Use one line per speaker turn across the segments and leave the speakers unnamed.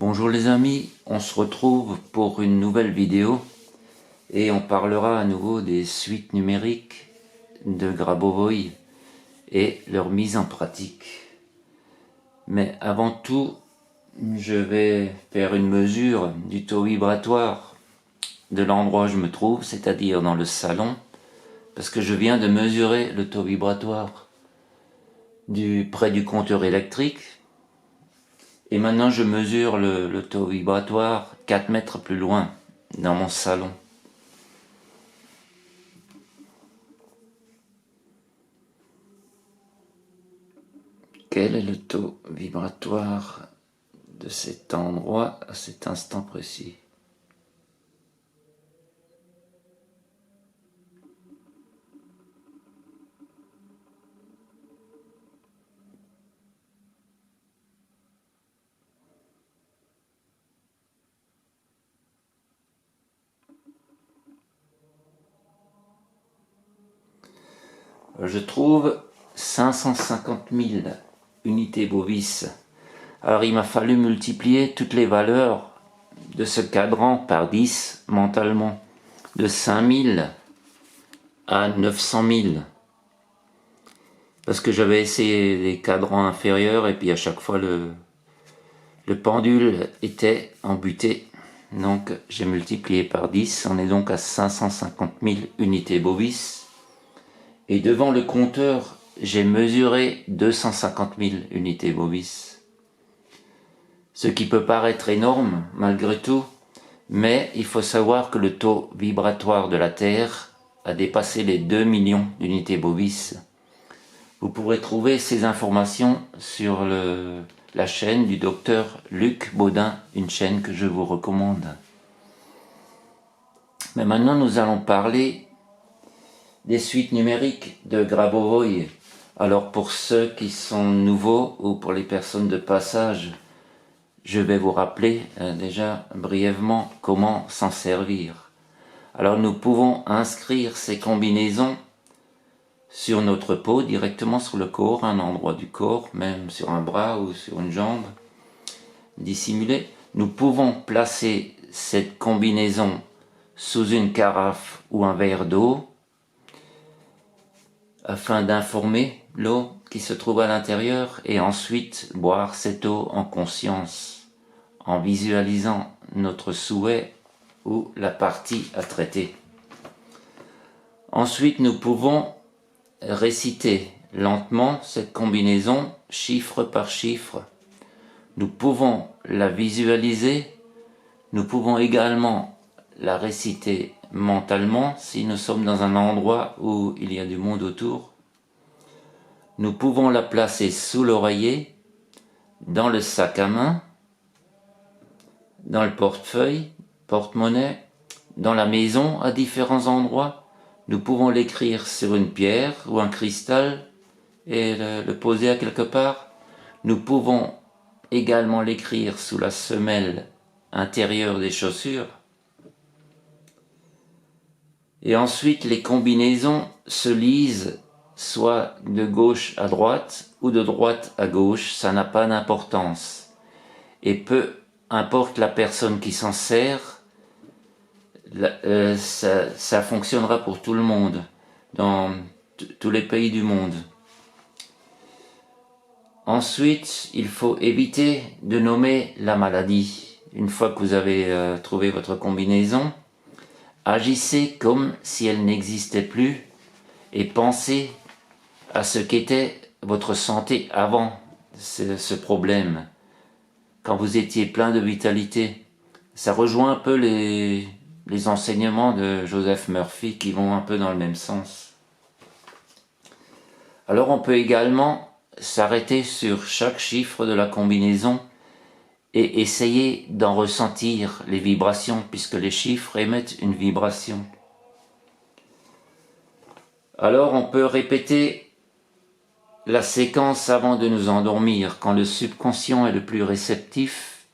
Bonjour les amis, on se retrouve pour une nouvelle vidéo et on parlera à nouveau des suites numériques de Grabovoi et leur mise en pratique. Mais avant tout, je vais faire une mesure du taux vibratoire de l'endroit où je me trouve, c'est-à-dire dans le salon, parce que je viens de mesurer le taux vibratoire près du compteur électrique. Et maintenant je mesure le taux vibratoire 4 mètres plus loin, dans mon salon. Quel est le taux vibratoire de cet endroit à cet instant précis? Je trouve 550 000 unités bovis. Alors il m'a fallu multiplier toutes les valeurs de ce cadran par 10 mentalement, de 5000 à 900 000. Parce que j'avais essayé les cadrans inférieurs et puis à chaque fois le pendule était embuté. Donc j'ai multiplié par 10, on est donc à 550 000 unités bovis. Et devant le compteur, j'ai mesuré 250 000 unités bovis. Ce qui peut paraître énorme malgré tout, mais il faut savoir que le taux vibratoire de la Terre a dépassé les 2 millions d'unités bovis. Vous pourrez trouver ces informations sur la chaîne du docteur Luc Baudin, une chaîne que je vous recommande. Mais maintenant nous allons parler des suites numériques de Grabovoi. Alors pour ceux qui sont nouveaux ou pour les personnes de passage, je vais vous rappeler déjà brièvement comment s'en servir. Alors nous pouvons inscrire ces combinaisons sur notre peau, directement sur le corps, un endroit du corps, même sur un bras ou sur une jambe, dissimulé. Nous pouvons placer cette combinaison sous une carafe ou un verre d'eau, afin d'informer l'eau qui se trouve à l'intérieur et ensuite boire cette eau en conscience, en visualisant notre souhait ou la partie à traiter. Ensuite, nous pouvons réciter lentement cette combinaison, chiffre par chiffre. Nous pouvons la visualiser, nous pouvons également la réciter mentalement si nous sommes dans un endroit où il y a du monde autour. Nous pouvons la placer sous l'oreiller, dans le sac à main, dans le portefeuille, porte-monnaie, dans la maison à différents endroits. Nous pouvons l'écrire sur une pierre ou un cristal et le poser à quelque part. Nous pouvons également l'écrire sous la semelle intérieure des chaussures. Et ensuite, les combinaisons se lisent soit de gauche à droite ou de droite à gauche, ça n'a pas d'importance. Et peu importe la personne qui s'en sert, ça fonctionnera pour tout le monde, dans tous les pays du monde. Ensuite, il faut éviter de nommer la maladie. Une fois que vous avez trouvé votre combinaison, agissez comme si elle n'existait plus et pensez à ce qu'était votre santé avant ce problème, quand vous étiez plein de vitalité. Ça rejoint un peu les enseignements de Joseph Murphy qui vont un peu dans le même sens. Alors on peut également s'arrêter sur chaque chiffre de la combinaison et essayer d'en ressentir les vibrations, puisque les chiffres émettent une vibration. Alors on peut répéter la séquence avant de nous endormir, quand le subconscient est le plus réceptif,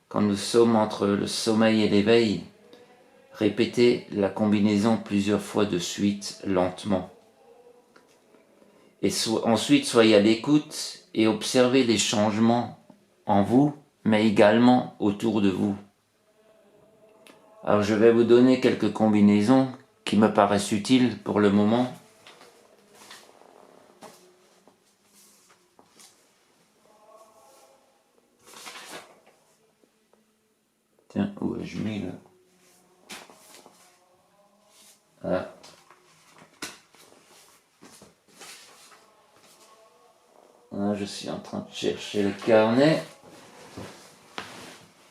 quand nous sommes entre le sommeil et l'éveil. Répétez la combinaison plusieurs fois de suite, lentement. Et ensuite, soyez à l'écoute et observez les changements en vous mais également autour de vous. Alors je vais vous donner quelques combinaisons qui me paraissent utiles pour le moment. Tiens, où ai-je mis là? Voilà. Là, je suis en train de chercher le carnet.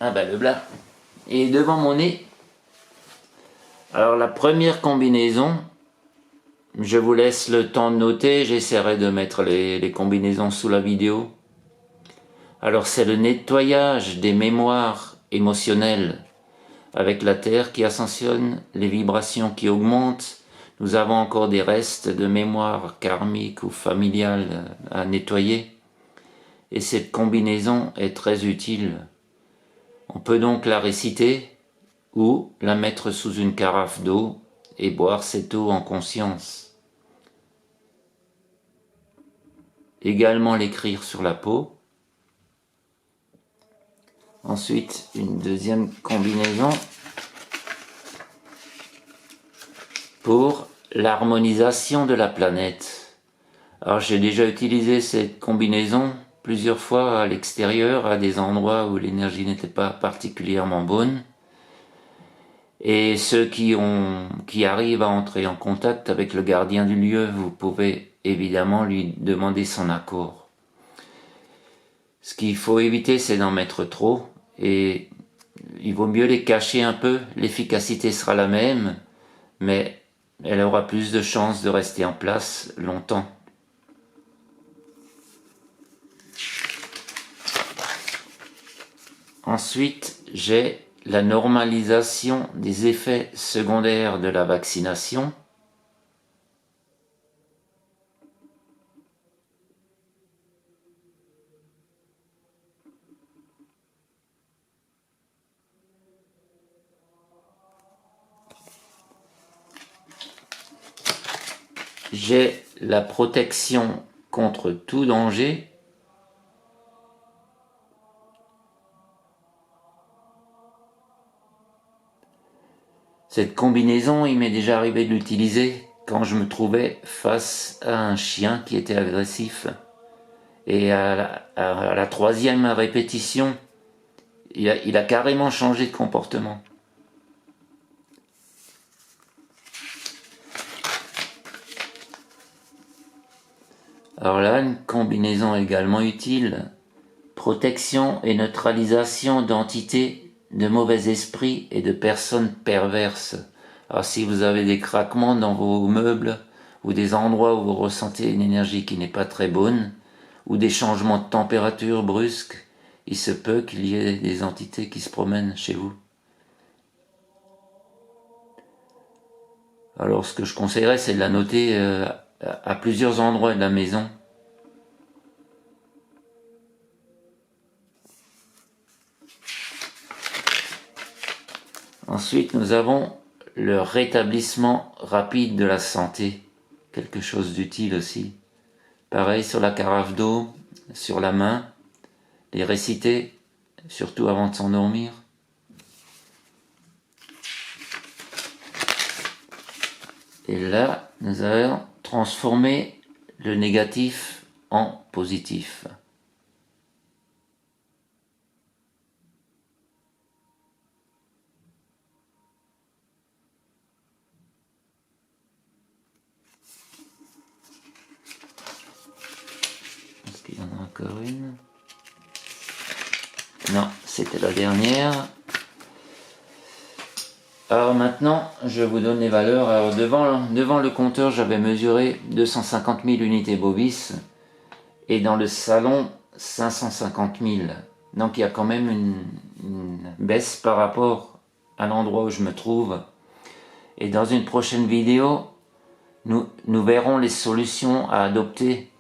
Ah bah le blanc. Et devant mon nez. Alors la première combinaison, je vous laisse le temps de noter, j'essaierai de mettre les combinaisons sous la vidéo. Alors c'est le nettoyage des mémoires émotionnelles avec la terre qui ascensionne, les vibrations qui augmentent. Nous avons encore des restes de mémoire karmique ou familiale à nettoyer. Et cette combinaison est très utile. On peut donc la réciter ou la mettre sous une carafe d'eau et boire cette eau en conscience. Également l'écrire sur la peau. Ensuite, une deuxième combinaison pour l'harmonisation de la planète. Alors j'ai déjà utilisé cette combinaison plusieurs fois à l'extérieur, à des endroits où l'énergie n'était pas particulièrement bonne. Et ceux qui arrivent à entrer en contact avec le gardien du lieu, vous pouvez évidemment lui demander son accord. Ce qu'il faut éviter, c'est d'en mettre trop, et il vaut mieux les cacher un peu. L'efficacité sera la même, mais elle aura plus de chances de rester en place longtemps. Ensuite, j'ai la normalisation des effets secondaires de la vaccination. J'ai la protection contre tout danger. Cette combinaison, il m'est déjà arrivé de l'utiliser quand je me trouvais face à un chien qui était agressif. Et à la troisième répétition, il a carrément changé de comportement. Alors là, une combinaison également utile. Protection et neutralisation d'entités, de mauvais esprits et de personnes perverses. Alors si vous avez des craquements dans vos meubles, ou des endroits où vous ressentez une énergie qui n'est pas très bonne, ou des changements de température brusques, il se peut qu'il y ait des entités qui se promènent chez vous. Alors ce que je conseillerais, c'est de la noter à plusieurs endroits de la maison. Ensuite, nous avons le rétablissement rapide de la santé, quelque chose d'utile aussi. Pareil sur la carafe d'eau, sur la main, les réciter, surtout avant de s'endormir. Et là, nous allons transformer le négatif en positif. Est-ce qu'il y en a encore une? Non, c'était la dernière. Alors maintenant, je vous donne les valeurs. Alors devant le compteur, j'avais mesuré 250 000 unités Bovis. Et dans le salon, 550 000. Donc il y a quand même une baisse par rapport à l'endroit où je me trouve. Et dans une prochaine vidéo, nous verrons les solutions à adopter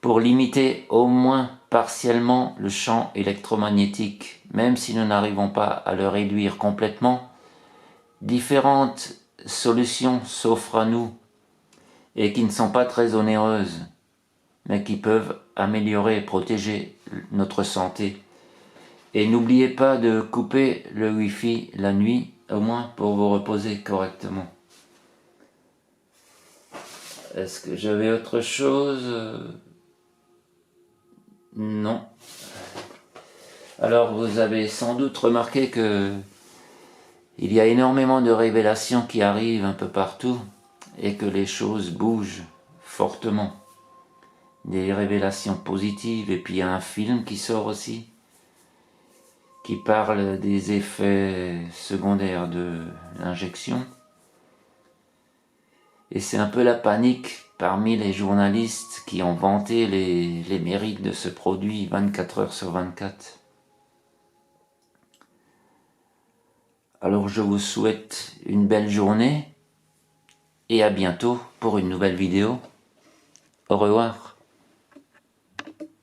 pour limiter au moins partiellement le champ électromagnétique, même si nous n'arrivons pas à le réduire complètement. Différentes solutions s'offrent à nous et qui ne sont pas très onéreuses, mais qui peuvent améliorer et protéger notre santé. Et n'oubliez pas de couper le Wi-Fi la nuit, au moins pour vous reposer correctement. Est-ce que j'avais autre chose? Non. Alors vous avez sans doute remarqué que il y a énormément de révélations qui arrivent un peu partout et que les choses bougent fortement. Des révélations positives, et puis il y a un film qui sort aussi qui parle des effets secondaires de l'injection. Et c'est un peu la panique parmi les journalistes qui ont vanté les mérites de ce produit 24 heures sur 24. Alors je vous souhaite une belle journée et à bientôt pour une nouvelle vidéo. Au revoir.